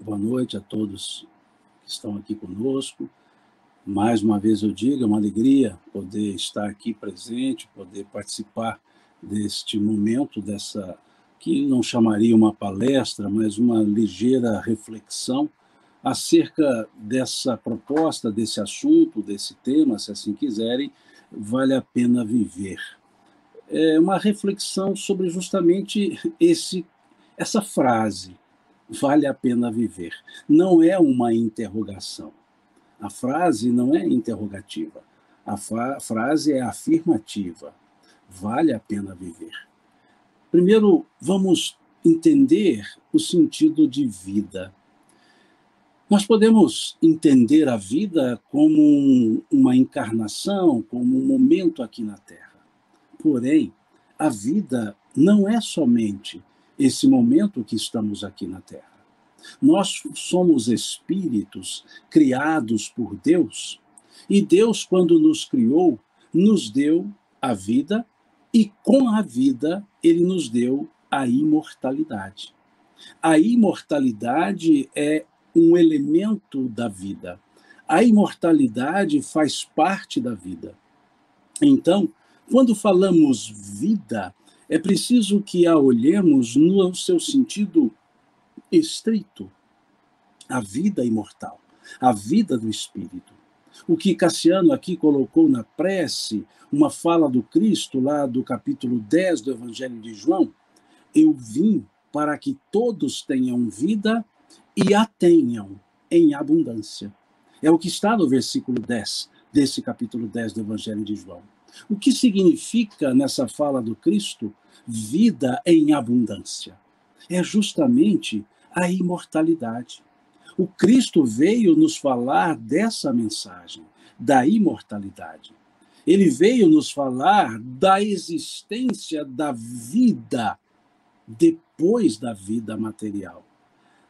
Boa noite a todos que estão aqui conosco. Mais uma vez eu digo, é uma alegria poder estar aqui presente, poder participar deste momento, que não chamaria uma palestra, mas uma ligeira reflexão acerca dessa proposta, desse assunto, desse tema, se assim quiserem, vale a pena viver. É uma reflexão sobre justamente essa frase, vale a pena viver. Não é uma interrogação. A frase não é interrogativa. A frase é afirmativa. Vale a pena viver. Primeiro, vamos entender o sentido de vida. Nós podemos entender a vida como uma encarnação, como um momento aqui na Terra. Porém, a vida não é somente esse momento que estamos aqui na Terra. Nós somos espíritos criados por Deus, e Deus, quando nos criou, nos deu a vida, e com a vida ele nos deu a imortalidade. A imortalidade é um elemento da vida. A imortalidade faz parte da vida. Então, quando falamos vida, é preciso que a olhemos no seu sentido estrito, a vida imortal, a vida do Espírito. O que Cassiano aqui colocou na prece, uma fala do Cristo, lá do capítulo 10 do Evangelho de João: eu vim para que todos tenham vida e a tenham em abundância. É o que está no versículo 10 desse capítulo 10 do Evangelho de João. O que significa nessa fala do Cristo, vida em abundância? É justamente a imortalidade. O Cristo veio nos falar dessa mensagem, da imortalidade. Ele veio nos falar da existência da vida depois da vida material,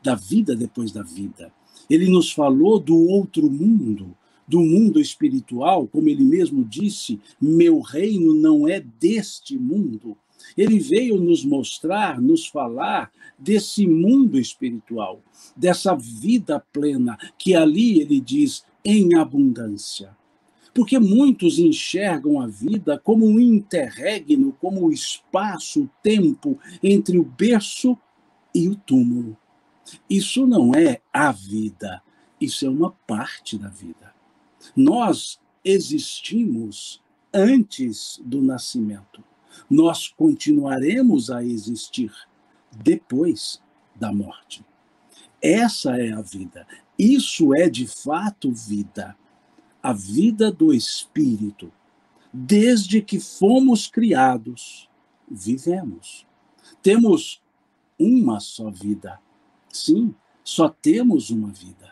da vida depois da vida. Ele nos falou do outro mundo, do mundo espiritual, como ele mesmo disse: meu reino não é deste mundo. Ele veio nos mostrar, nos falar desse mundo espiritual, dessa vida plena, que ali ele diz em abundância. Porque muitos enxergam a vida como um interregno, como o espaço, o tempo entre o berço e o túmulo. Isso não é a vida, isso é uma parte da vida. Nós existimos antes do nascimento. Nós continuaremos a existir depois da morte. Essa é a vida. Isso é, de fato, vida. A vida do Espírito. Desde que fomos criados, vivemos. Temos uma só vida. Sim, só temos uma vida.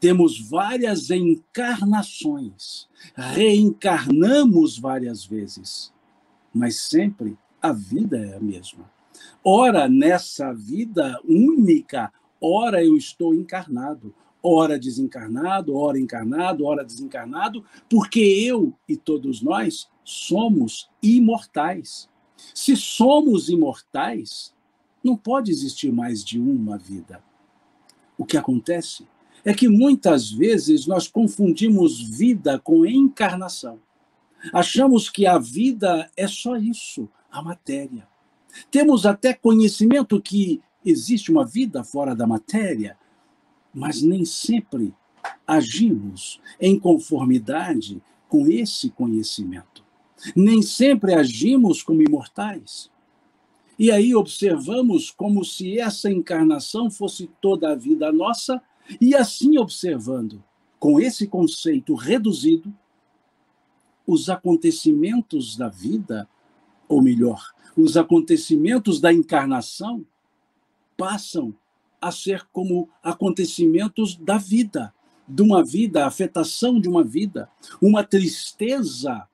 Temos várias encarnações. Reencarnamos várias vezes. Mas sempre a vida é a mesma. Ora, nessa vida única, ora eu estou encarnado, ora desencarnado, ora encarnado, ora desencarnado, porque eu e todos nós somos imortais. Se somos imortais, não pode existir mais de uma vida. O que acontece é que muitas vezes nós confundimos vida com encarnação. Achamos que a vida é só isso, a matéria. Temos até conhecimento que existe uma vida fora da matéria, mas nem sempre agimos em conformidade com esse conhecimento. Nem sempre agimos como imortais. E aí observamos como se essa encarnação fosse toda a vida nossa, e assim observando, com esse conceito reduzido, os acontecimentos da vida, ou melhor, os acontecimentos da encarnação, passam a ser como acontecimentos da vida, de uma vida, a afetação de uma vida. Uma tristeza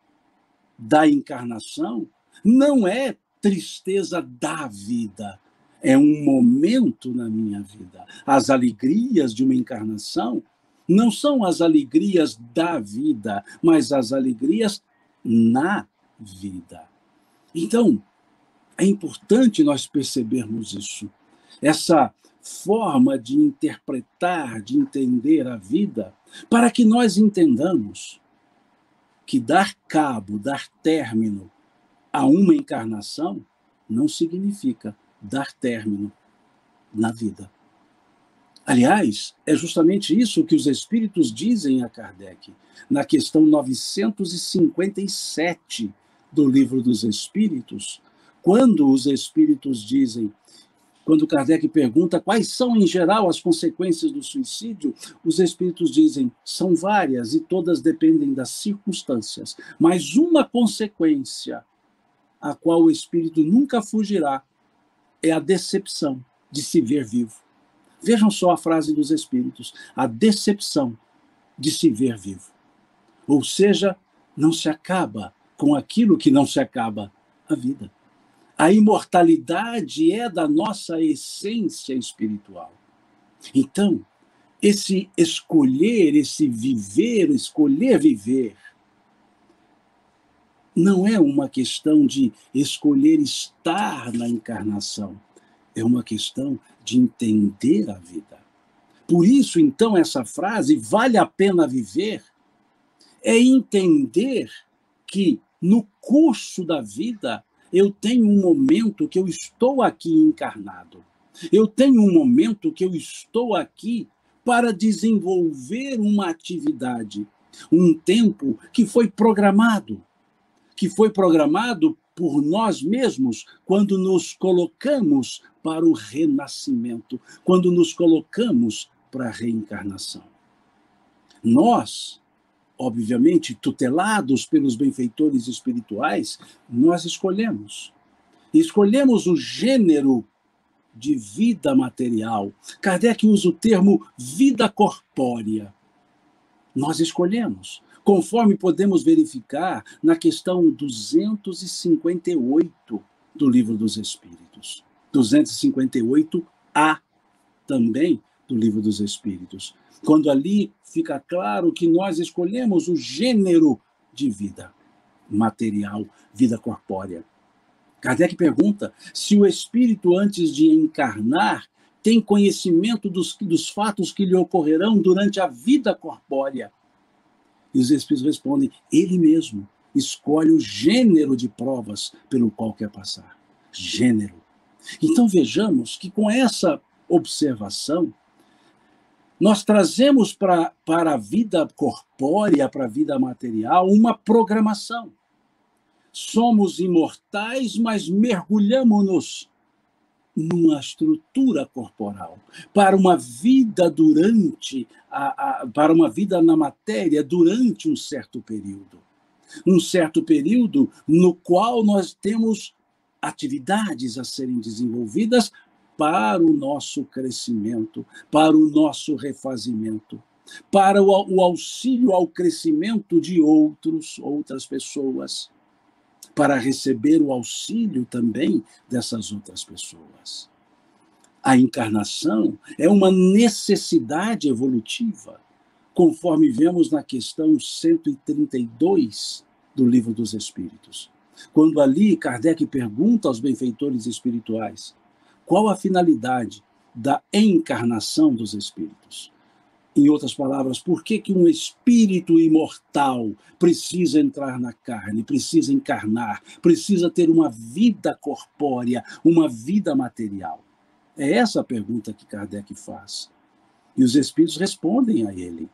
da encarnação não é tristeza da vida, é um momento na minha vida. As alegrias de uma encarnação não são as alegrias da vida, mas as alegrias na vida. Então, é importante nós percebermos isso. Essa forma de interpretar, de entender a vida, para que nós entendamos que dar cabo, dar término a uma encarnação não significa dar término na vida. Aliás, é justamente isso que os espíritos dizem a Kardec, na questão 957 do Livro dos Espíritos, quando os espíritos dizem, quando Kardec pergunta quais são, em geral, as consequências do suicídio, os espíritos dizem, são várias e todas dependem das circunstâncias, mas uma consequência a qual o espírito nunca fugirá é a decepção de se ver vivo. Vejam só a frase dos espíritos, a decepção de se ver vivo. Ou seja, não se acaba com aquilo que não se acaba, a vida. A imortalidade é da nossa essência espiritual. Então, esse escolher, esse viver, escolher viver, não é uma questão de escolher estar na encarnação, é uma questão de entender a vida. Por isso, então, essa frase, vale a pena viver, é entender que no curso da vida eu tenho um momento que eu estou aqui encarnado. Eu tenho um momento que eu estou aqui para desenvolver uma atividade, um tempo que foi programado por nós mesmos quando nos colocamos para o renascimento, quando nos colocamos para a reencarnação. Nós, obviamente, tutelados pelos benfeitores espirituais, nós escolhemos. Escolhemos o gênero de vida material. Kardec usa o termo vida corpórea. Nós escolhemos, conforme podemos verificar na questão 258 do Livro dos Espíritos. 258A também do Livro dos Espíritos. Quando ali fica claro que nós escolhemos o gênero de vida material, vida corpórea. Kardec pergunta se o espírito, antes de encarnar, tem conhecimento dos fatos que lhe ocorrerão durante a vida corpórea. E os espíritos respondem, ele mesmo escolhe o gênero de provas pelo qual quer passar. Gênero. Então vejamos que com essa observação, nós trazemos para a vida corpórea, para a vida material, uma programação. Somos imortais, mas mergulhamos-nos numa estrutura corporal, para uma vida para uma vida na matéria durante um certo período. Um certo período no qual nós temos atividades a serem desenvolvidas para o nosso crescimento, para o nosso refazimento, para o auxílio ao crescimento de outras pessoas, para receber o auxílio também dessas outras pessoas. A encarnação é uma necessidade evolutiva, conforme vemos na questão 132 do Livro dos Espíritos. Quando ali Kardec pergunta aos benfeitores espirituais qual a finalidade da encarnação dos espíritos. Em outras palavras, por que um espírito imortal precisa entrar na carne, precisa encarnar, precisa ter uma vida corpórea, uma vida material? É essa a pergunta que Kardec faz. E os espíritos respondem a ele.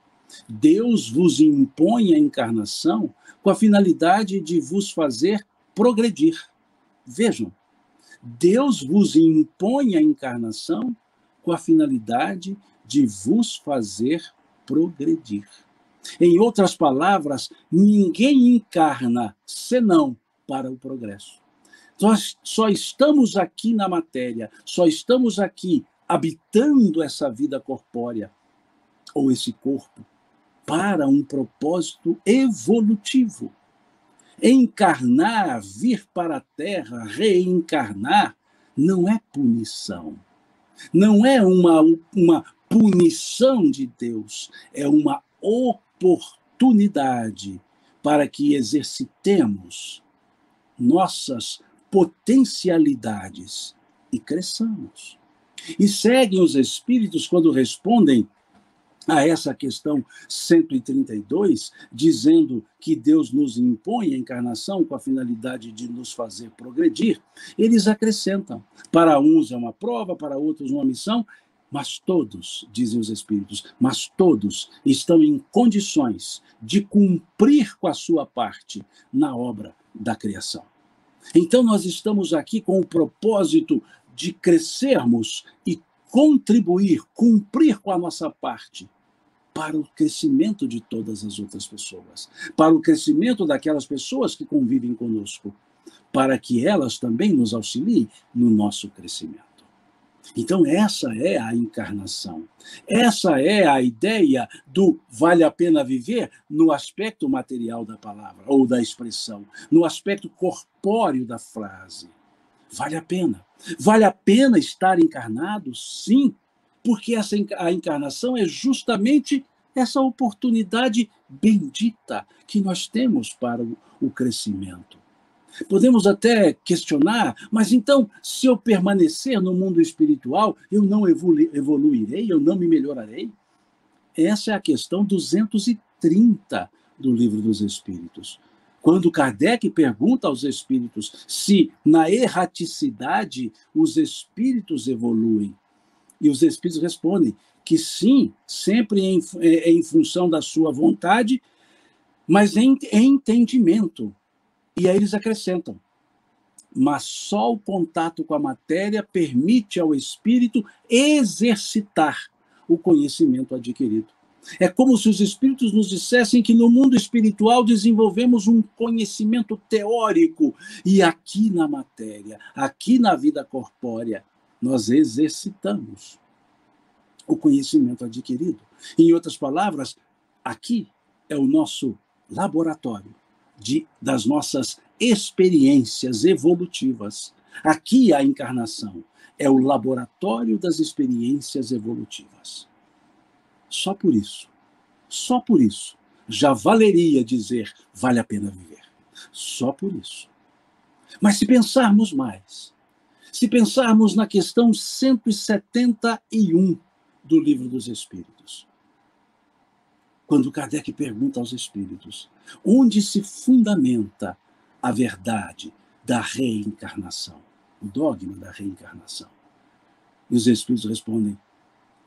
Deus vos impõe a encarnação com a finalidade de vos fazer progredir. Vejam, Deus vos impõe a encarnação com a finalidade de vos fazer progredir. Em outras palavras, ninguém encarna senão para o progresso. Nós só estamos aqui na matéria, só estamos aqui habitando essa vida corpórea, ou esse corpo, para um propósito evolutivo. Encarnar, vir para a Terra, reencarnar, não é punição. Não é uma punição de Deus, é uma oportunidade para que exercitemos nossas potencialidades e cresçamos. E seguem os espíritos quando respondem a essa questão 132, dizendo que Deus nos impõe a encarnação com a finalidade de nos fazer progredir, eles acrescentam: para uns é uma prova, para outros uma missão, mas todos, dizem os espíritos, mas todos estão em condições de cumprir com a sua parte na obra da criação. Então nós estamos aqui com o propósito de crescermos e contribuir, cumprir com a nossa parte para o crescimento de todas as outras pessoas, para o crescimento daquelas pessoas que convivem conosco, para que elas também nos auxiliem no nosso crescimento. Então, essa é a encarnação. Essa é a ideia do vale a pena viver no aspecto material da palavra, ou da expressão, no aspecto corpóreo da frase. Vale a pena. Vale a pena estar encarnado? Sim, porque a encarnação é justamente essa oportunidade bendita que nós temos para o crescimento. Podemos até questionar, mas então, se eu permanecer no mundo espiritual, eu não evoluirei, eu não me melhorarei? Essa é a questão 230 do Livro dos Espíritos. Quando Kardec pergunta aos espíritos se na erraticidade os espíritos evoluem, e os espíritos respondem que sim, sempre em função da sua vontade, mas em entendimento. E aí eles acrescentam: mas só o contato com a matéria permite ao espírito exercitar o conhecimento adquirido. É como se os espíritos nos dissessem que no mundo espiritual desenvolvemos um conhecimento teórico e aqui na matéria, aqui na vida corpórea, nós exercitamos o conhecimento adquirido. Em outras palavras, aqui é o nosso laboratório das nossas experiências evolutivas. Aqui a encarnação é o laboratório das experiências evolutivas. Só por isso, já valeria dizer vale a pena viver. Só por isso. Mas se pensarmos mais, se pensarmos na questão 171 do Livro dos Espíritos, quando Kardec pergunta aos espíritos onde se fundamenta a verdade da reencarnação, o dogma da reencarnação. E os espíritos respondem: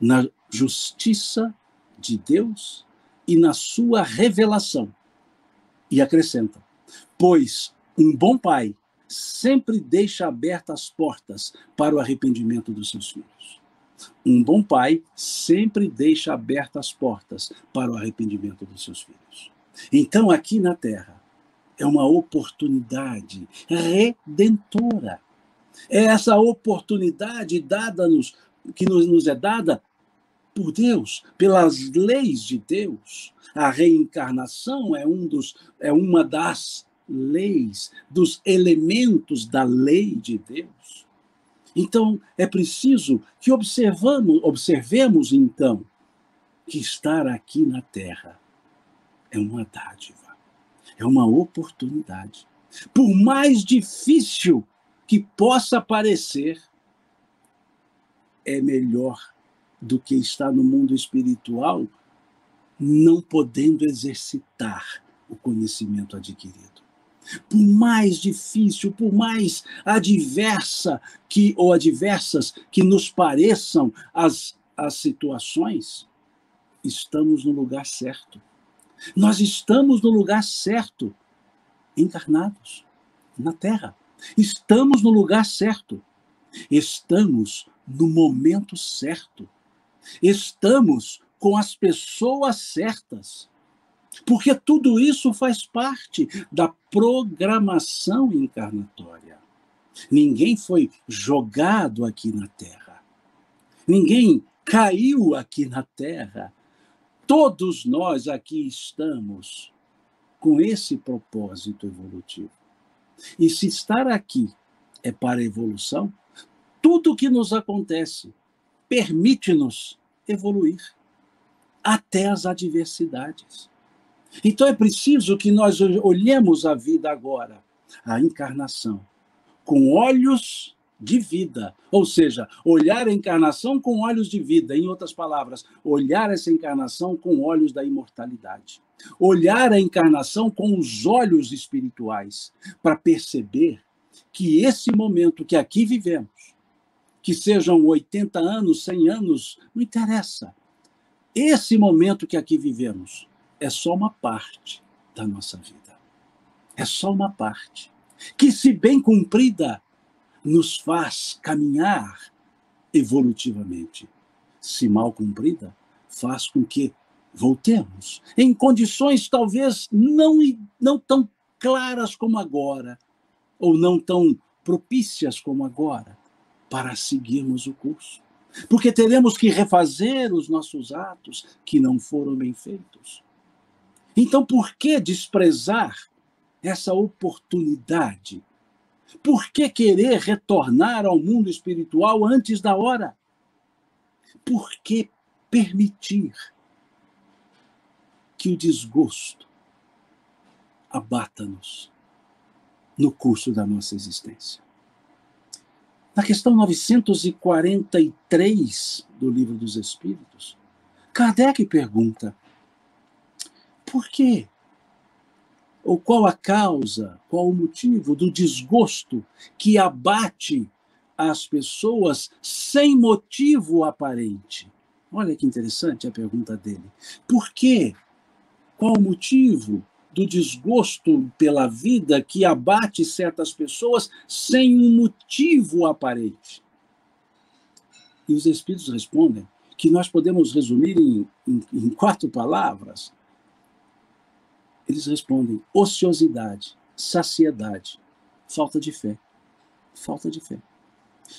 na justiça de Deus e na sua revelação. E acrescentam: pois um bom pai sempre deixa abertas as portas para o arrependimento dos seus filhos. Um bom pai sempre deixa abertas as portas para o arrependimento dos seus filhos. Então, aqui na Terra, é uma oportunidade redentora. É essa oportunidade que nos é dada por Deus, pelas leis de Deus. A reencarnação é uma das leis, dos elementos da lei de Deus. Então, é preciso que observemos, então, que estar aqui na Terra é uma dádiva, é uma oportunidade. Por mais difícil que possa parecer, é melhor do que estar no mundo espiritual não podendo exercitar o conhecimento adquirido. Por mais difícil, por mais adversas que nos pareçam as situações, estamos no lugar certo. Nós estamos no lugar certo, encarnados na Terra. Estamos no lugar certo. Estamos no momento certo. Estamos com as pessoas certas. Porque tudo isso faz parte da programação encarnatória. Ninguém foi jogado aqui na Terra. Ninguém caiu aqui na Terra. Todos nós aqui estamos com esse propósito evolutivo. E se estar aqui é para a evolução, tudo o que nos acontece permite-nos evoluir até as adversidades. Então é preciso que nós olhemos a vida agora, a encarnação, com olhos de vida, ou seja, olhar a encarnação com olhos de vida, em outras palavras, olhar essa encarnação com olhos da imortalidade. Olhar a encarnação com os olhos espirituais, para perceber que esse momento que aqui vivemos, que sejam 80 anos, 100 anos, não interessa. Esse momento que aqui vivemos é só uma parte da nossa vida. É só uma parte, que, se bem cumprida, nos faz caminhar evolutivamente. Se mal cumprida, faz com que voltemos em condições talvez não tão claras como agora, ou não tão propícias como agora, para seguirmos o curso. Porque teremos que refazer os nossos atos que não foram bem feitos. Então, por que desprezar essa oportunidade? Por que querer retornar ao mundo espiritual antes da hora? Por que permitir que o desgosto abata-nos no curso da nossa existência? Na questão 943 do Livro dos Espíritos, Kardec pergunta: por quê? Ou qual a causa, qual o motivo do desgosto que abate as pessoas sem motivo aparente? Olha que interessante a pergunta dele. Por quê? Qual o motivo do desgosto pela vida que abate certas pessoas sem um motivo aparente? E os Espíritos respondem que nós podemos resumir em 4 palavras. Eles respondem: ociosidade, saciedade, falta de fé. Falta de fé.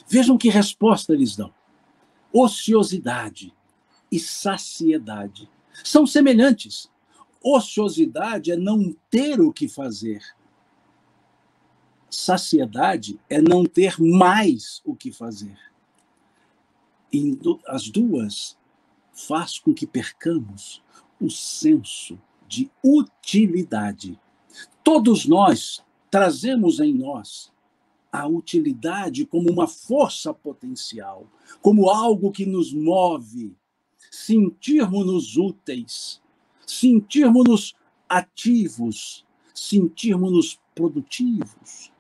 Vejam que resposta eles dão. Ociosidade e saciedade são semelhantes. Ociosidade é não ter o que fazer. Saciedade é não ter mais o que fazer. E as duas faz com que percamos o senso de utilidade. Todos nós trazemos em nós a utilidade como uma força potencial, como algo que nos move, sentirmos-nos úteis, sentirmos-nos ativos, sentirmos-nos produtivos.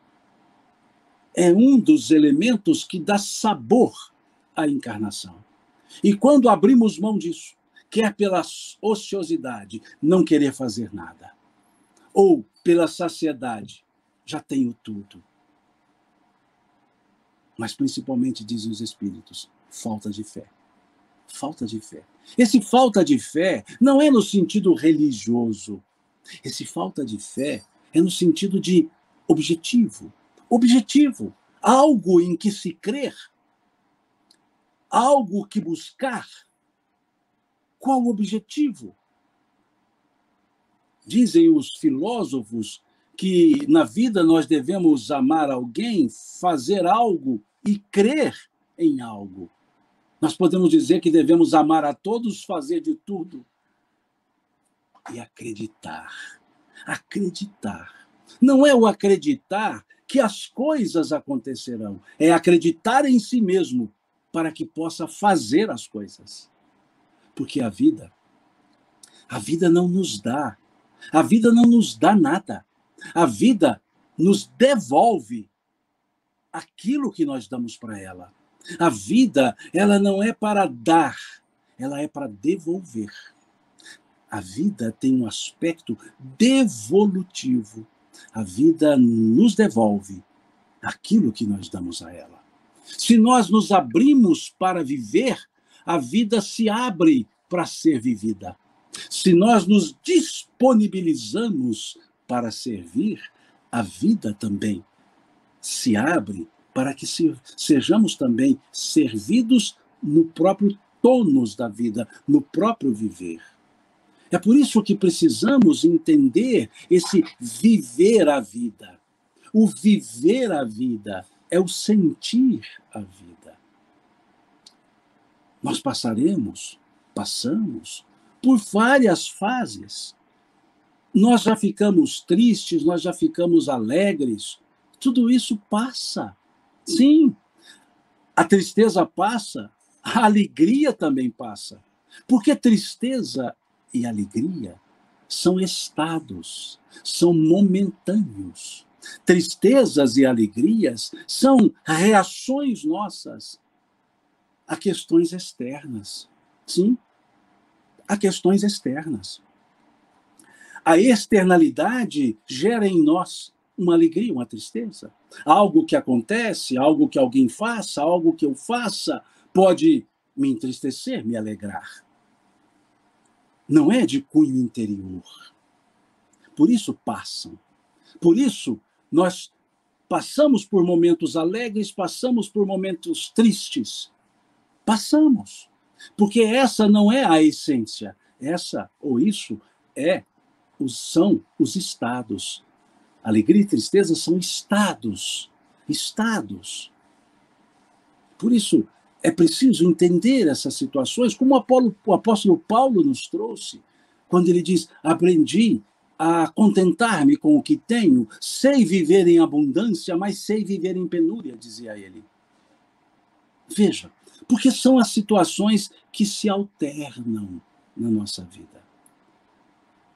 É um dos elementos que dá sabor à encarnação. E quando abrimos mão disso, quer pela ociosidade, não querer fazer nada, ou pela saciedade, já tenho tudo. Mas principalmente, dizem os Espíritos, falta de fé. Falta de fé. Esse falta de fé não é no sentido religioso. Esse falta de fé é no sentido de objetivo. Objetivo. Algo em que se crer. Algo que buscar. Qual o objetivo? Dizem os filósofos que na vida nós devemos amar alguém, fazer algo e crer em algo. Nós podemos dizer que devemos amar a todos, fazer de tudo e acreditar. Acreditar. Não é o acreditar que as coisas acontecerão, é acreditar em si mesmo para que possa fazer as coisas. Porque a vida não nos dá nada. A vida nos devolve aquilo que nós damos para ela. A vida, ela não é para dar, ela é para devolver. A vida tem um aspecto devolutivo. A vida nos devolve aquilo que nós damos a ela. Se nós nos abrimos para viver, a vida se abre para ser vivida. Se nós nos disponibilizamos para servir, a vida também se abre para que sejamos também servidos no próprio tônus da vida, no próprio viver. É por isso que precisamos entender esse viver a vida. O viver a vida é o sentir a vida. Nós passamos por várias fases. Nós já ficamos tristes, nós já ficamos alegres. Tudo isso passa. Sim, A tristeza passa, a alegria também passa. Porque tristeza e alegria são estados, são momentâneos. Tristezas e alegrias são reações nossas a questões externas. Sim, a questões externas. A externalidade gera em nós uma alegria, uma tristeza. Algo que acontece, algo que alguém faça, algo que eu faça, pode me entristecer, me alegrar. Não é de cunho interior. Por isso passam. Por isso nós passamos por momentos alegres, passamos por momentos tristes. Passamos. Porque essa não é a essência. Essa ou isso são os estados. Alegria e tristeza são estados. Estados. Por isso, é preciso entender essas situações, como o apóstolo Paulo nos trouxe, quando ele diz: aprendi a contentar-me com o que tenho, sei viver em abundância, mas sei viver em penúria, dizia ele. Veja, porque são as situações que se alternam na nossa vida.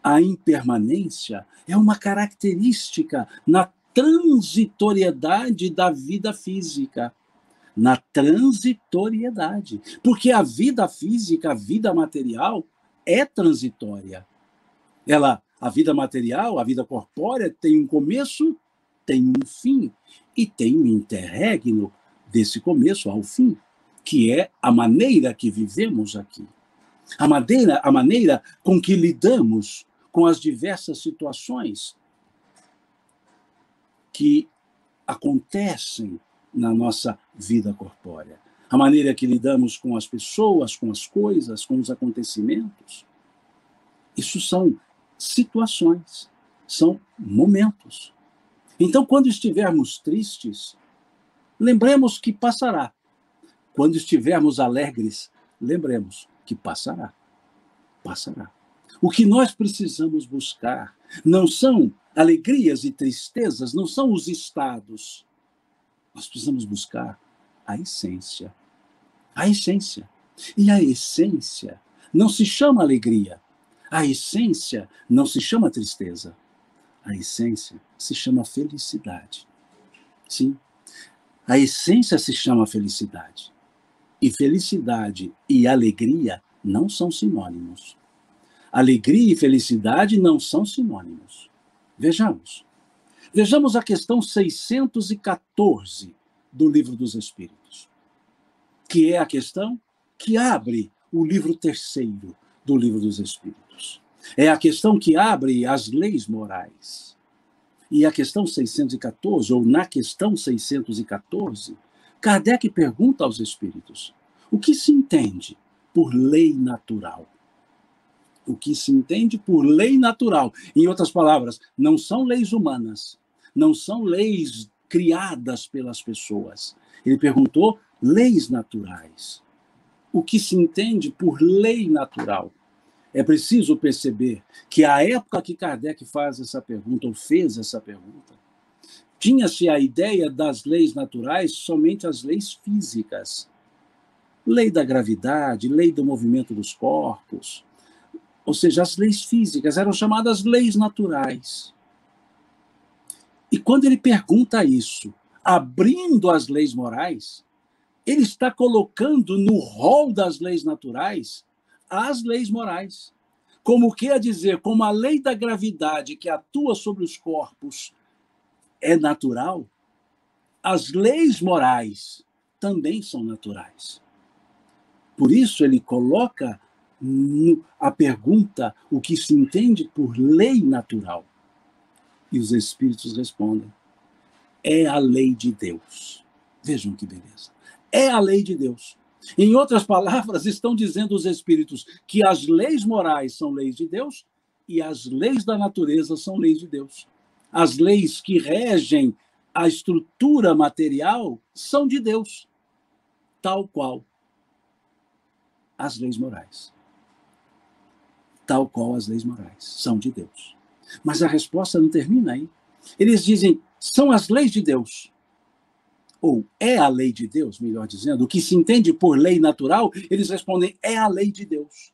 A impermanência é uma característica na transitoriedade da vida física. Na transitoriedade. Porque a vida física, a vida material, é transitória. A vida material, a vida corpórea, tem um começo, tem um fim, e tem um interregno desse começo ao fim, que é a maneira que vivemos aqui. A maneira com que lidamos com as diversas situações que acontecem na nossa vida corpórea. A maneira que lidamos com as pessoas, com as coisas, com os acontecimentos. Isso são situações, são momentos. Então, quando estivermos tristes, lembremos que passará. Quando estivermos alegres, lembremos que passará. Passará. O que nós precisamos buscar não são alegrias e tristezas, não são os estados. Nós precisamos buscar a essência. A essência. E a essência não se chama alegria. A essência não se chama tristeza. A essência se chama felicidade. Sim. A essência se chama felicidade. E felicidade e alegria não são sinônimos. Alegria e felicidade não são sinônimos. Vejamos. Vejamos a questão 614 do Livro dos Espíritos, que é a questão que abre o livro terceiro do Livro dos Espíritos. É a questão que abre as leis morais. E a questão 614, ou na questão 614, Kardec pergunta aos espíritos: o que se entende por lei natural? O que se entende por lei natural. Em outras palavras, não são leis humanas, não são leis criadas pelas pessoas. Ele perguntou leis naturais. O que se entende por lei natural? É preciso perceber que a época que Kardec faz essa pergunta, ou fez essa pergunta, tinha-se a ideia das leis naturais somente as leis físicas. Lei da gravidade, lei do movimento dos corpos. Ou seja, as leis físicas eram chamadas leis naturais. E quando ele pergunta isso, abrindo as leis morais, ele está colocando no rol das leis naturais as leis morais. Como quer dizer, como a lei da gravidade que atua sobre os corpos é natural, as leis morais também são naturais. Por isso ele coloca a pergunta, o que se entende por lei natural. E os espíritos respondem: é a lei de Deus. Vejam que beleza. É a lei de Deus. Em outras palavras, estão dizendo os espíritos que as leis morais são leis de Deus e as leis da natureza são leis de Deus. As leis que regem a estrutura material são de Deus, tal qual as leis morais. Tal qual as leis morais são de Deus. Mas a resposta não termina aí. Eles dizem: são as leis de Deus. ou é a lei de Deus, melhor dizendo, o que se entende por lei natural, eles respondem, é a lei de Deus.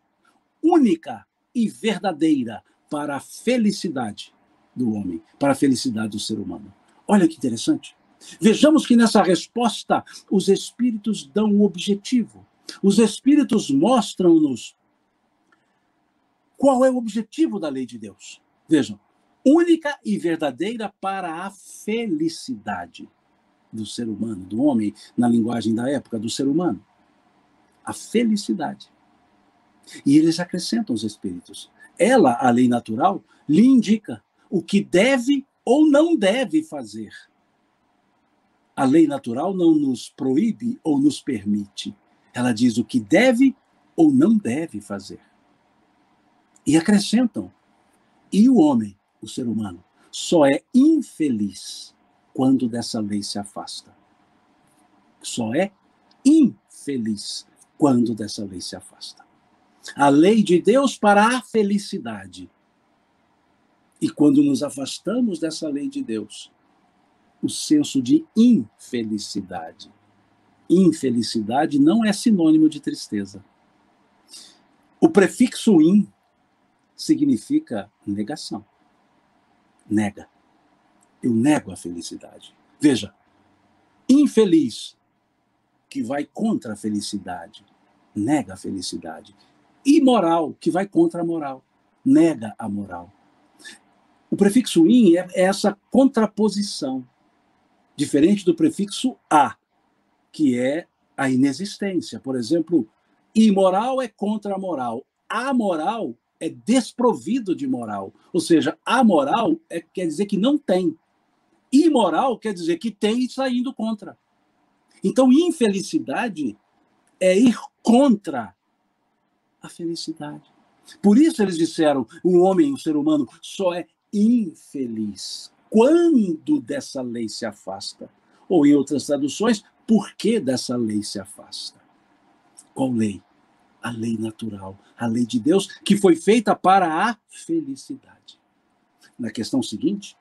Única e verdadeira para a felicidade do homem, para a felicidade do ser humano. Olha que interessante. Vejamos que nessa resposta os espíritos dão um objetivo. Os espíritos mostram-nos qual é o objetivo da lei de Deus. Vejam, única e verdadeira para a felicidade do ser humano, do homem, na linguagem da época, do ser humano. A felicidade. E eles acrescentam os espíritos. Ela, a lei natural, lhe indica o que deve ou não deve fazer. A lei natural não nos proíbe ou nos permite. Ela diz o que deve ou não deve fazer. E acrescentam, e o homem, o ser humano, só é infeliz quando dessa lei se afasta. Só é infeliz quando dessa lei se afasta. A lei de Deus para a felicidade. E quando nos afastamos dessa lei de Deus, o senso de infelicidade. Infelicidade não é sinônimo de tristeza. O prefixo in significa negação. Nega. Eu nego a felicidade. Veja, infeliz, que vai contra a felicidade, nega a felicidade. Imoral, que vai contra a moral, nega a moral. O prefixo in é essa contraposição, diferente do prefixo a, que é a inexistência. Por exemplo, imoral é contra a moral. Amoral é desprovido de moral. Ou seja, amoral quer dizer que não tem. Imoral quer dizer que tem e está indo contra. Então, infelicidade é ir contra a felicidade. Por isso eles disseram, o homem, o ser humano, só é infeliz quando dessa lei se afasta. Ou, em outras traduções, por que dessa lei se afasta? Qual lei? A lei natural, a lei de Deus, que foi feita para a felicidade. Na questão seguinte,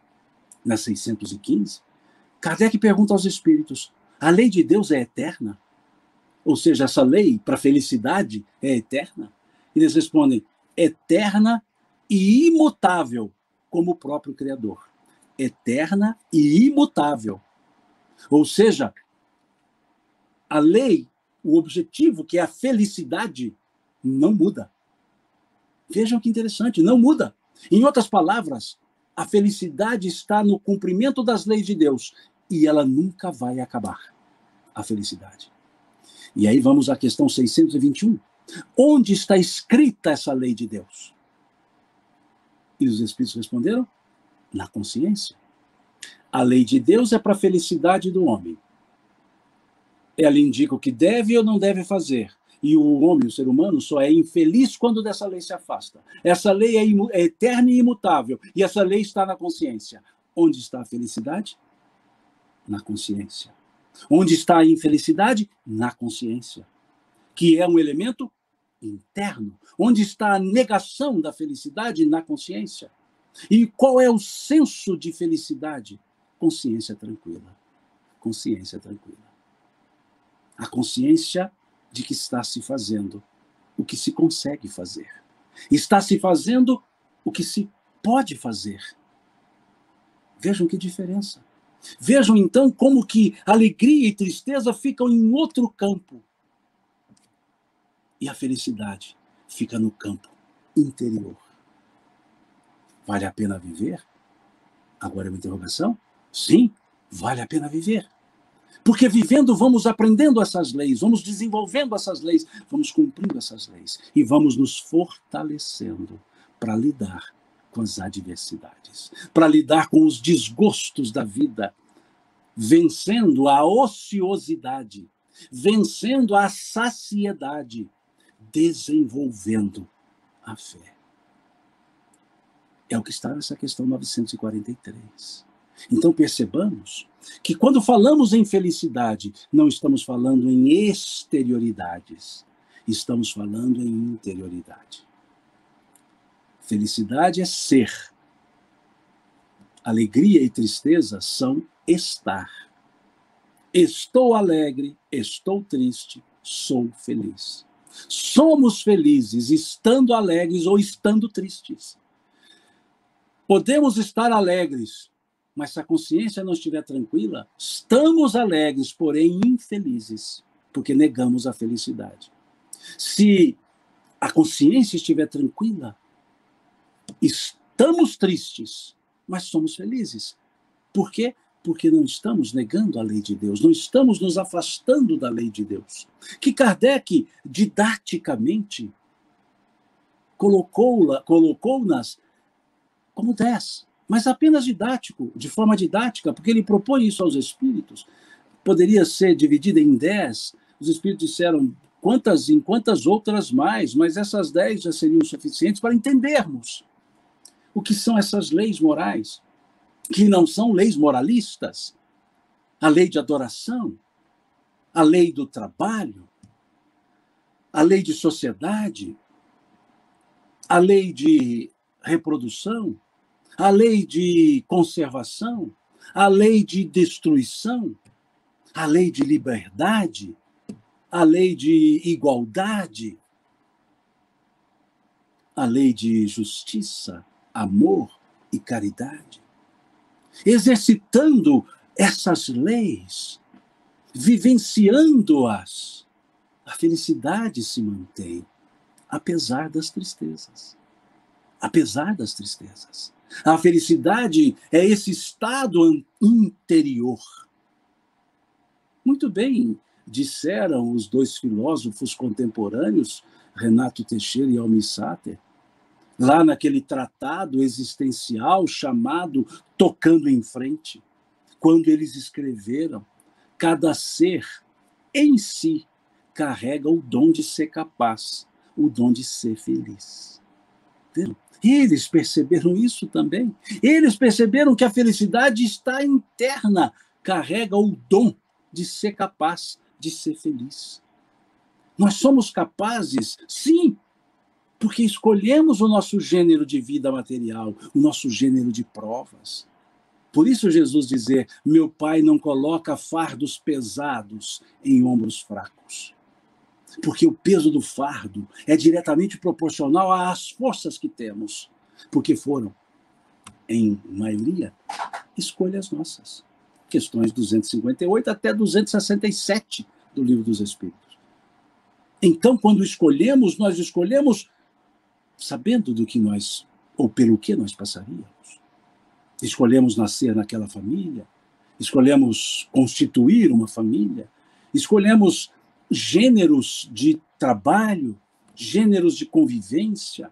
na 615, Kardec pergunta aos espíritos, a lei de Deus é eterna? Ou seja, essa lei para a felicidade é eterna? Eles respondem, eterna e imutável, como o próprio Criador. Eterna e imutável. Ou seja, a lei, o objetivo, que é a felicidade, não muda. Vejam que interessante, não muda. Em outras palavras, a felicidade está no cumprimento das leis de Deus e ela nunca vai acabar, a felicidade. E aí vamos à questão 621. Onde está escrita essa lei de Deus? E os espíritos responderam, na consciência. A lei de Deus é para a felicidade do homem. Ela indica o que deve ou não deve fazer. E o homem, o ser humano, só é infeliz quando dessa lei se afasta. Essa lei é eterna e imutável. E essa lei está na consciência. Onde está a felicidade? Na consciência. Onde está a infelicidade? Na consciência. Que é um elemento interno. Onde está a negação da felicidade? Na consciência. E qual é o senso de felicidade? Consciência tranquila. Consciência tranquila. A consciência de que está se fazendo o que se consegue fazer. Está se fazendo o que se pode fazer. Vejam que diferença. Vejam, então, como que alegria e tristeza ficam em outro campo. E a felicidade fica no campo interior. Vale a pena viver? Agora é uma interrogação? Sim, vale a pena viver. Porque vivendo vamos aprendendo essas leis, vamos desenvolvendo essas leis, vamos cumprindo essas leis e vamos nos fortalecendo para lidar com as adversidades, para lidar com os desgostos da vida, vencendo a ociosidade, vencendo a saciedade, desenvolvendo a fé. É o que está nessa questão 943. Então percebamos que quando falamos em felicidade, não estamos falando em exterioridades, estamos falando em interioridade. Felicidade é ser. Alegria e tristeza são estar. Estou alegre, estou triste, sou feliz. Somos felizes estando alegres ou estando tristes. Podemos estar alegres, mas se a consciência não estiver tranquila, estamos alegres, porém infelizes, porque negamos a felicidade. Se a consciência estiver tranquila, estamos tristes, mas somos felizes. Por quê? Porque não estamos negando a lei de Deus, não estamos nos afastando da lei de Deus. Que Kardec, didaticamente, colocou-nas como 10, mas apenas didático, de forma didática, porque ele propõe isso aos espíritos. Poderia ser dividida em 10, os espíritos disseram em quantas outras mais, mas essas 10 já seriam suficientes para entendermos o que são essas leis morais, que não são leis moralistas, a lei de adoração, a lei do trabalho, a lei de sociedade, a lei de reprodução, a lei de conservação, a lei de destruição, a lei de liberdade, a lei de igualdade, a lei de justiça, amor e caridade. Exercitando essas leis, vivenciando-as, a felicidade se mantém, apesar das tristezas. Apesar das tristezas. A felicidade é esse estado interior. Muito bem disseram os dois filósofos contemporâneos, Renato Teixeira e Almir Sater, lá naquele tratado existencial chamado Tocando em Frente, quando eles escreveram: cada ser em si carrega o dom de ser capaz, o dom de ser feliz. Viram? Eles perceberam isso também. Eles perceberam que a felicidade está interna, carrega o dom de ser capaz de ser feliz. Nós somos capazes, sim, porque escolhemos o nosso gênero de vida material, o nosso gênero de provas. Por isso Jesus dizer: meu Pai não coloca fardos pesados em ombros fracos. Porque o peso do fardo é diretamente proporcional às forças que temos, porque foram, em maioria, escolhas nossas. Questões 258 até 267 do Livro dos Espíritos. Então, quando escolhemos, nós escolhemos sabendo do que nós, ou pelo que nós passaríamos. Escolhemos nascer naquela família, escolhemos constituir uma família, escolhemos gêneros de trabalho, gêneros de convivência,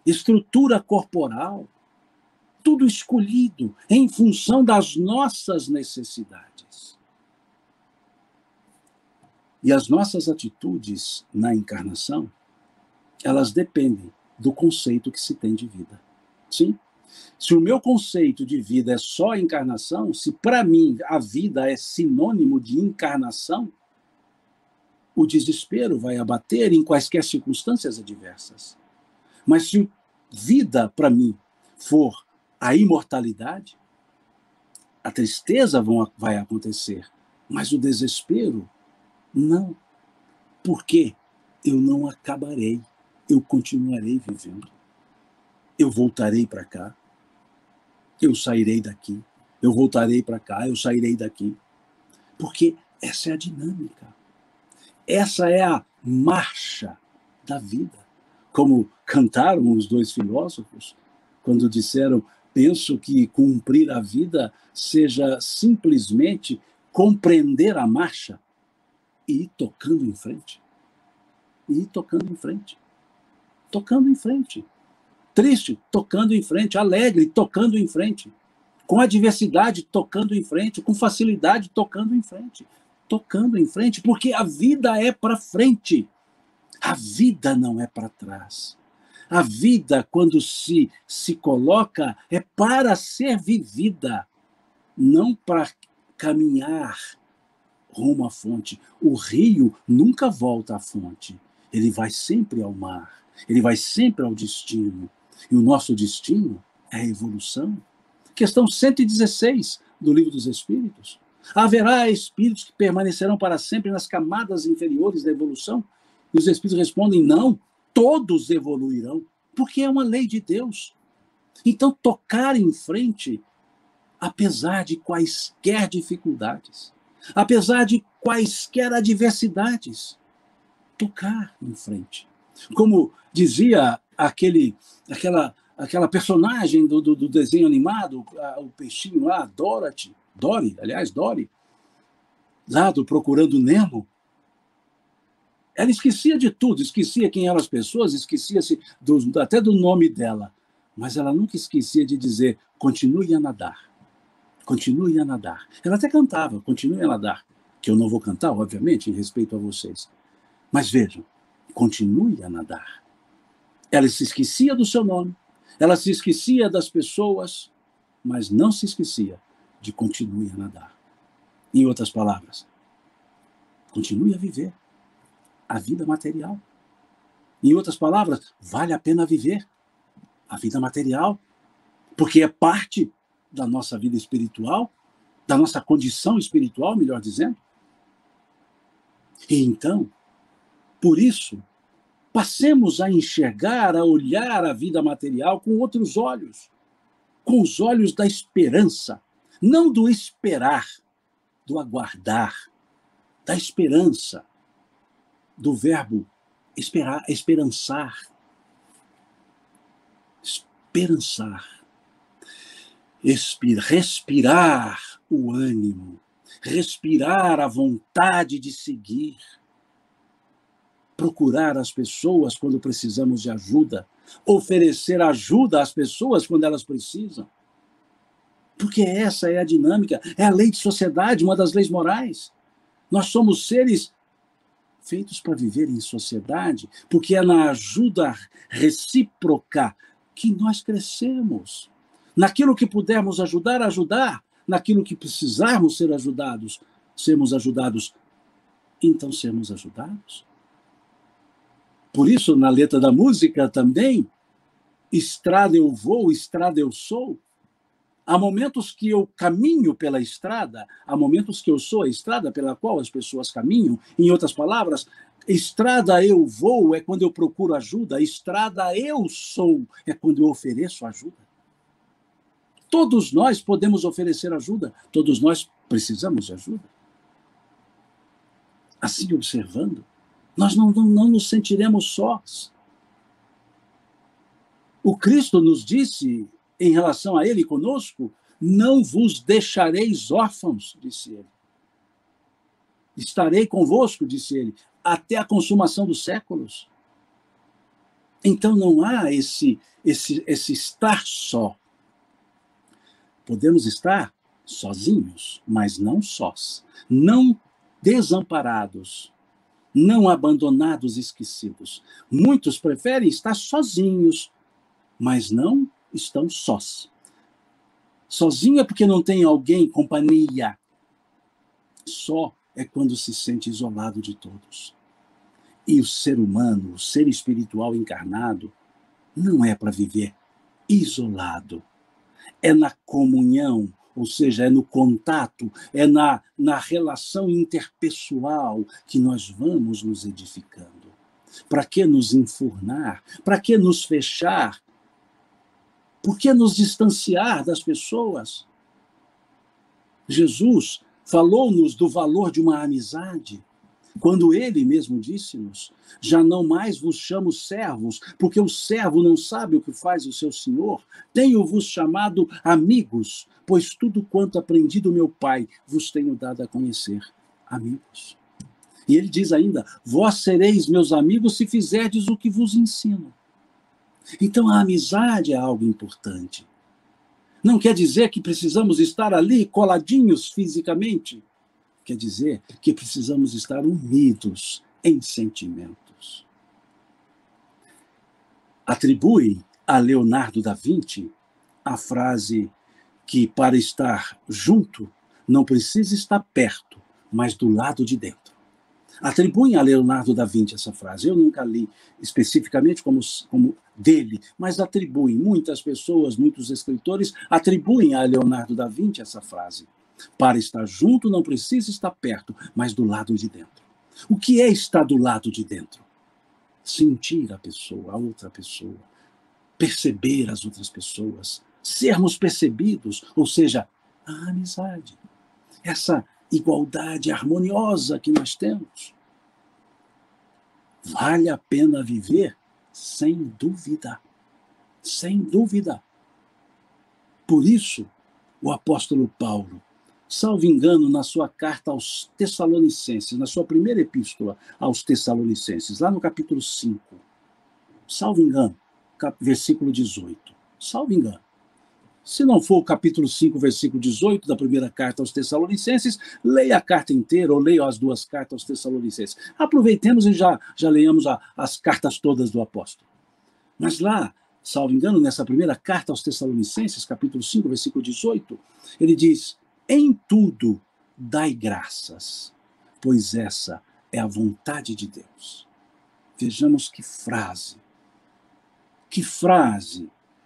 estrutura corporal, tudo escolhido em função das nossas necessidades. E as nossas atitudes na encarnação, elas dependem do conceito que se tem de vida. Sim? Se o meu conceito de vida é só encarnação, se para mim a vida é sinônimo de encarnação, o desespero vai abater em quaisquer circunstâncias adversas. Mas se vida, para mim, for a imortalidade, a tristeza vai acontecer, mas o desespero, não. Porque eu não acabarei, eu continuarei vivendo. Eu voltarei para cá, eu sairei daqui, eu voltarei para cá, eu sairei daqui. Porque essa é a dinâmica. Essa é a marcha da vida. Como cantaram os dois filósofos, quando disseram: penso que cumprir a vida seja simplesmente compreender a marcha e ir tocando em frente. E ir tocando em frente. Tocando em frente. Triste, tocando em frente. Alegre, tocando em frente. Com adversidade, tocando em frente. Com facilidade, tocando em frente. Tocando em frente, porque a vida é para frente. A vida não é para trás. A vida, quando se coloca, é para ser vivida, não para caminhar rumo à fonte. O rio nunca volta à fonte. Ele vai sempre ao mar. Ele vai sempre ao destino. E o nosso destino é a evolução. Questão 116 do Livro dos Espíritos. Haverá espíritos que permanecerão para sempre nas camadas inferiores da evolução? E os espíritos respondem, não, todos evoluirão, porque é uma lei de Deus. Então, tocar em frente, apesar de quaisquer dificuldades, apesar de quaisquer adversidades, tocar em frente. Como dizia aquela personagem do desenho animado, o peixinho lá, Dory, lá do Procurando Nemo, ela esquecia de tudo, esquecia quem eram as pessoas, esquecia-se até do nome dela, mas ela nunca esquecia de dizer, continue a nadar, continue a nadar. Ela até cantava, continue a nadar, que eu não vou cantar, obviamente, em respeito a vocês. Mas vejam, continue a nadar. Ela se esquecia do seu nome, ela se esquecia das pessoas, mas não se esquecia de continue a nadar. Em outras palavras, continue a viver a vida material. Em outras palavras, vale a pena viver a vida material, porque é parte da nossa vida espiritual, da nossa condição espiritual, melhor dizendo. E então, por isso, passemos a enxergar, a olhar a vida material com outros olhos, com os olhos da esperança, não do esperar, do aguardar, da esperança, do verbo esperar, esperançar. Esperançar. Respirar o ânimo, respirar a vontade de seguir, procurar as pessoas quando precisamos de ajuda, oferecer ajuda às pessoas quando elas precisam. Porque essa é a dinâmica, é a lei de sociedade, uma das leis morais. Nós somos seres feitos para viver em sociedade, porque é na ajuda recíproca que nós crescemos. Naquilo que pudermos ajudar, ajudar. Naquilo que precisarmos ser ajudados, sermos ajudados. Então, sermos ajudados. Por isso, na letra da música também, estrada eu vou, estrada eu sou. Há momentos que eu caminho pela estrada, há momentos que eu sou a estrada pela qual as pessoas caminham. Em outras palavras, estrada eu vou é quando eu procuro ajuda, estrada eu sou é quando eu ofereço ajuda. Todos nós podemos oferecer ajuda, todos nós precisamos de ajuda. Assim, observando, nós não nos sentiremos sós. O Cristo nos disse, em relação a ele conosco, não vos deixareis órfãos, disse ele. Estarei convosco, disse ele, até a consumação dos séculos. Então não há esse estar só. Podemos estar sozinhos, mas não sós, não desamparados, não abandonados, esquecidos. Muitos preferem estar sozinhos, mas não estão sós. Sozinho é porque não tem alguém, companhia. Só é quando se sente isolado de todos. E o ser humano, o ser espiritual encarnado, não é para viver isolado. É na comunhão, ou seja, é no contato, é na relação interpessoal que nós vamos nos edificando. Para que nos enfurnar? Para que nos fechar? Por que nos distanciar das pessoas? Jesus falou-nos do valor de uma amizade, quando ele mesmo disse-nos, já não mais vos chamo servos, porque o servo não sabe o que faz o seu senhor, tenho-vos chamado amigos, pois tudo quanto aprendi do meu Pai vos tenho dado a conhecer, amigos. E ele diz ainda, vós sereis meus amigos se fizerdes o que vos ensino. Então a amizade é algo importante. Não quer dizer que precisamos estar ali coladinhos fisicamente. Quer dizer que precisamos estar unidos em sentimentos. Atribui a Leonardo da Vinci a frase que para estar junto não precisa estar perto, mas do lado de dentro. Atribuem a Leonardo da Vinci essa frase. Eu nunca li especificamente como dele, mas atribuem, muitas pessoas, muitos escritores atribuem a Leonardo da Vinci essa frase. Para estar junto não precisa estar perto, mas do lado de dentro. O que é estar do lado de dentro? Sentir a pessoa, a outra pessoa, perceber as outras pessoas, sermos percebidos, ou seja, a amizade, essa igualdade harmoniosa que nós temos. Vale a pena viver? Sem dúvida. Sem dúvida. Por isso, o apóstolo Paulo, salvo engano, na sua carta aos Tessalonicenses, na sua primeira epístola aos Tessalonicenses, lá no capítulo 5, salvo engano, versículo 18, salvo engano. Se não for o capítulo 5, versículo 18 da primeira carta aos Tessalonicenses, leia a carta inteira ou leia as duas cartas aos Tessalonicenses. Aproveitemos e já leiamos as cartas todas do apóstolo. Mas lá, salvo engano, nessa primeira carta aos Tessalonicenses, capítulo 5, versículo 18, ele diz: em tudo dai graças, pois essa é a vontade de Deus. Vejamos que frase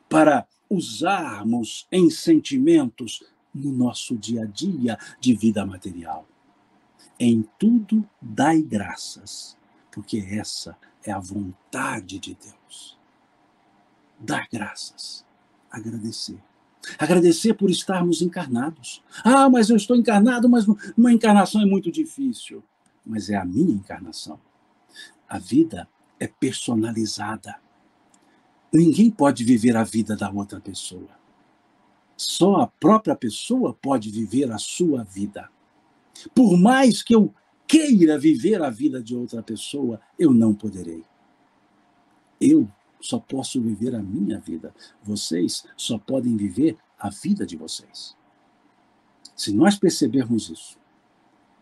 para usarmos em sentimentos no nosso dia a dia de vida material. Em tudo dai graças, porque essa é a vontade de Deus. Dar graças, agradecer. Agradecer por estarmos encarnados. Ah, mas eu estou encarnado, mas uma encarnação é muito difícil. Mas é a minha encarnação. A vida é personalizada. Ninguém pode viver a vida da outra pessoa. Só a própria pessoa pode viver a sua vida. Por mais que eu queira viver a vida de outra pessoa, eu não poderei. Eu só posso viver a minha vida. Vocês só podem viver a vida de vocês. Se nós percebermos isso,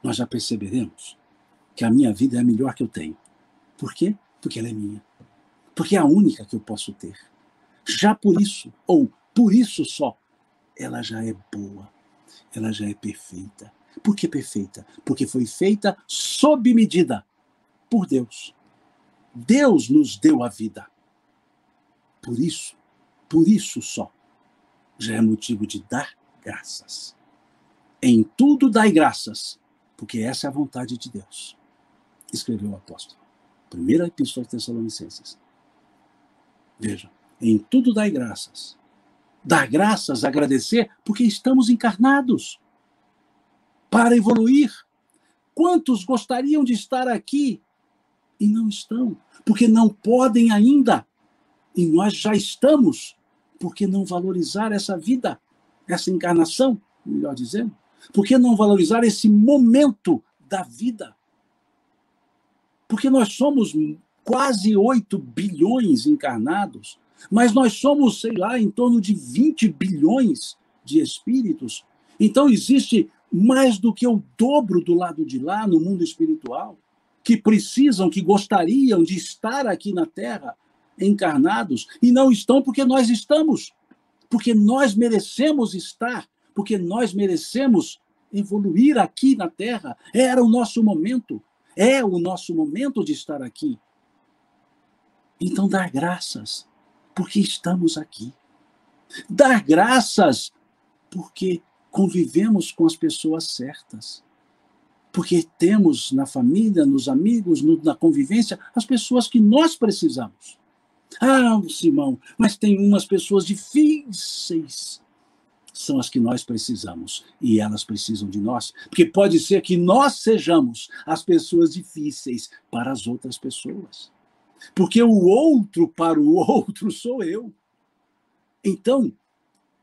nós já perceberemos que a minha vida é a melhor que eu tenho. Por quê? Porque ela é minha. Porque é a única que eu posso ter. Já por isso, ou por isso só, ela já é boa. Ela já é perfeita. Por que perfeita? Porque foi feita sob medida por Deus. Deus nos deu a vida. Por isso só, já é motivo de dar graças. Em tudo dai graças, porque essa é a vontade de Deus. Escreveu o apóstolo. Primeira epístola aos Tessalonicenses. Veja, em tudo dai graças. Dar graças, agradecer, porque estamos encarnados para evoluir. Quantos gostariam de estar aqui e não estão? Porque não podem ainda. E nós já estamos. Por que não valorizar essa vida, essa encarnação, melhor dizendo? Por que não valorizar esse momento da vida? Porque nós somos quase 8 bilhões encarnados, mas nós somos, sei lá, em torno de 20 bilhões de espíritos. Então existe mais do que o dobro do lado de lá, no mundo espiritual, que precisam, que gostariam de estar aqui na Terra, encarnados, e não estão porque nós estamos. Porque nós merecemos estar, porque nós merecemos evoluir aqui na Terra. Era o nosso momento. É o nosso momento de estar aqui. Então, dar graças, porque estamos aqui. Dar graças, porque convivemos com as pessoas certas. Porque temos na família, nos amigos, na convivência, as pessoas que nós precisamos. Ah, Simão, mas tem umas pessoas difíceis. São as que nós precisamos. E elas precisam de nós. Porque pode ser que nós sejamos as pessoas difíceis para as outras pessoas. Porque o outro para o outro sou eu. Então,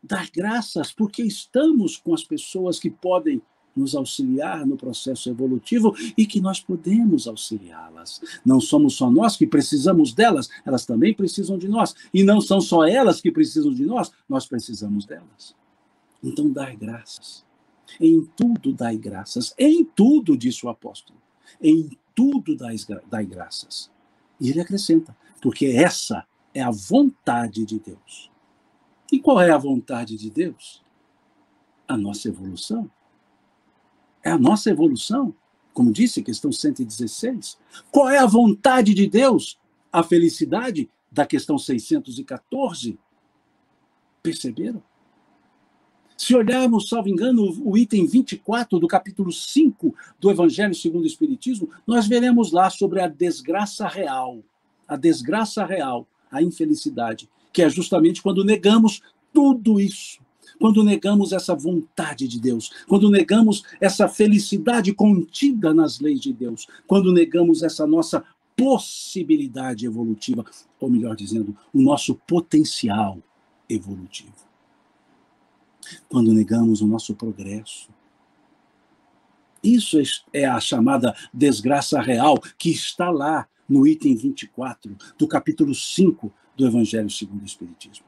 dar graças porque estamos com as pessoas que podem nos auxiliar no processo evolutivo e que nós podemos auxiliá-las. Não somos só nós que precisamos delas, elas também precisam de nós. E não são só elas que precisam de nós, nós precisamos delas. Então, dar graças. Em tudo dai graças. Em tudo, disse o apóstolo. Em tudo dai graças. E ele acrescenta, porque essa é a vontade de Deus. E qual é a vontade de Deus? A nossa evolução. É a nossa evolução. Como disse, questão 116. Qual é a vontade de Deus? A felicidade da questão 614. Perceberam? Se olharmos, salvo engano, o item 24 do capítulo 5 do Evangelho segundo o Espiritismo, nós veremos lá sobre a desgraça real, a infelicidade, que é justamente quando negamos tudo isso, quando negamos essa vontade de Deus, quando negamos essa felicidade contida nas leis de Deus, quando negamos essa nossa possibilidade evolutiva, ou melhor dizendo, o nosso potencial evolutivo. Quando negamos o nosso progresso. Isso é a chamada desgraça real, que está lá no item 24 do capítulo 5 do Evangelho segundo o Espiritismo.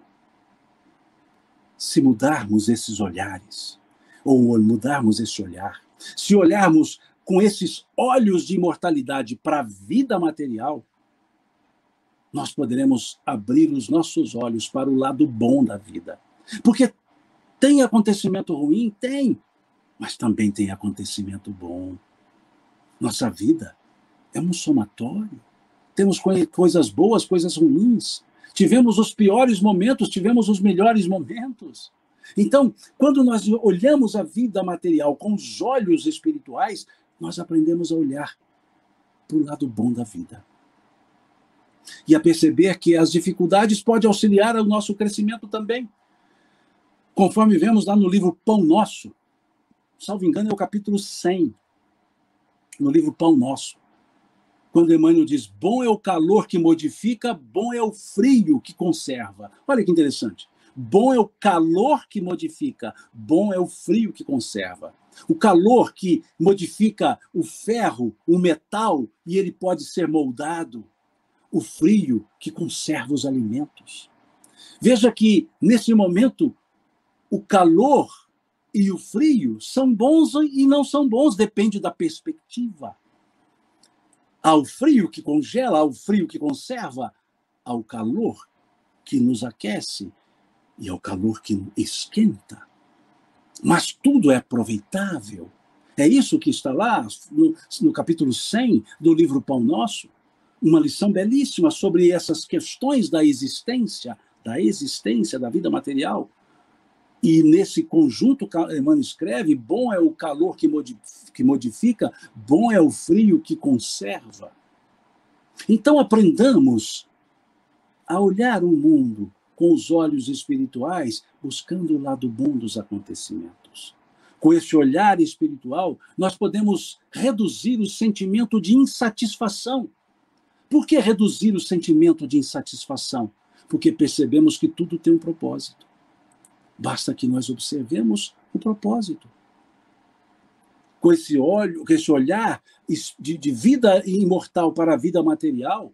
Se mudarmos esses olhares, ou mudarmos esse olhar, se olharmos com esses olhos de imortalidade para a vida material, nós poderemos abrir os nossos olhos para o lado bom da vida. Porque tem acontecimento ruim? Tem. Mas também tem acontecimento bom. Nossa vida é um somatório. Temos coisas boas, coisas ruins. Tivemos os piores momentos, tivemos os melhores momentos. Então, quando nós olhamos a vida material com os olhos espirituais, nós aprendemos a olhar para o lado bom da vida. E a perceber que as dificuldades podem auxiliar ao nosso crescimento também. Conforme vemos lá no livro Pão Nosso, salvo engano é o capítulo 100, no livro Pão Nosso, quando Emmanuel diz, bom é o calor que modifica, bom é o frio que conserva. Olha que interessante. Bom é o calor que modifica, bom é o frio que conserva. O calor que modifica o ferro, o metal, e ele pode ser moldado. O frio que conserva os alimentos. Veja que, nesse momento, o calor e o frio são bons e não são bons, depende da perspectiva. Ao frio que congela, ao frio que conserva, ao calor que nos aquece e ao calor que esquenta. Mas tudo é aproveitável. É isso que está lá no capítulo 100 do livro Pão Nosso. Uma lição belíssima sobre essas questões da existência da vida material. E nesse conjunto, Emmanuel escreve, bom é o calor que modifica, bom é o frio que conserva. Então aprendamos a olhar o mundo com os olhos espirituais, buscando o lado bom dos acontecimentos. Com esse olhar espiritual, nós podemos reduzir o sentimento de insatisfação. Por que reduzir o sentimento de insatisfação? Porque percebemos que tudo tem um propósito. Basta que nós observemos o propósito. Com esse olhar de vida imortal para a vida material,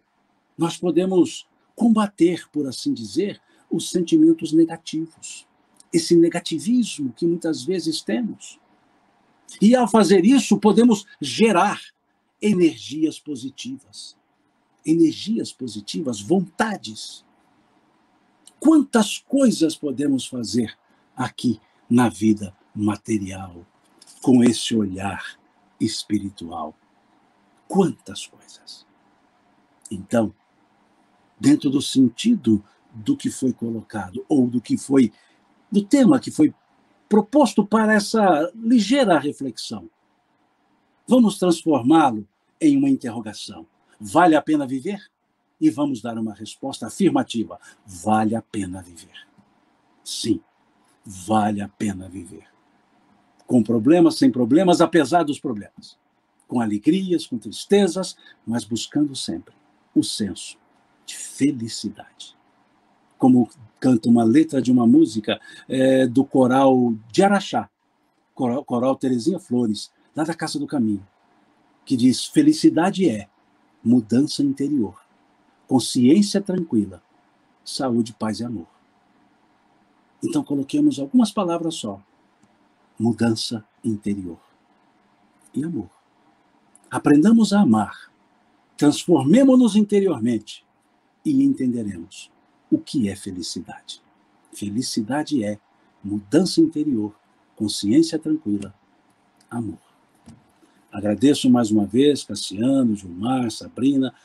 nós podemos combater, por assim dizer, os sentimentos negativos. Esse negativismo que muitas vezes temos. E ao fazer isso, podemos gerar energias positivas. Energias positivas, vontades. Quantas coisas podemos fazer aqui na vida material com esse olhar espiritual? Quantas coisas! Então, dentro do sentido do que foi colocado, ou do tema que foi proposto para essa ligeira reflexão, vamos transformá-lo em uma interrogação. Vale a pena viver? E vamos dar uma resposta afirmativa. Vale a pena viver. Sim, vale a pena viver. Com problemas, sem problemas, apesar dos problemas. Com alegrias, com tristezas, mas buscando sempre o senso de felicidade. Como canta uma letra de uma música do coral de Araxá, coral Terezinha Flores, lá da Casa do Caminho, que diz, felicidade é mudança interior. Consciência tranquila, saúde, paz e amor. Então coloquemos algumas palavras só. Mudança interior e amor. Aprendamos a amar, transformemo-nos interiormente e entenderemos o que é felicidade. Felicidade é mudança interior, consciência tranquila, amor. Agradeço mais uma vez, Cassiano, Gilmar, Sabrina,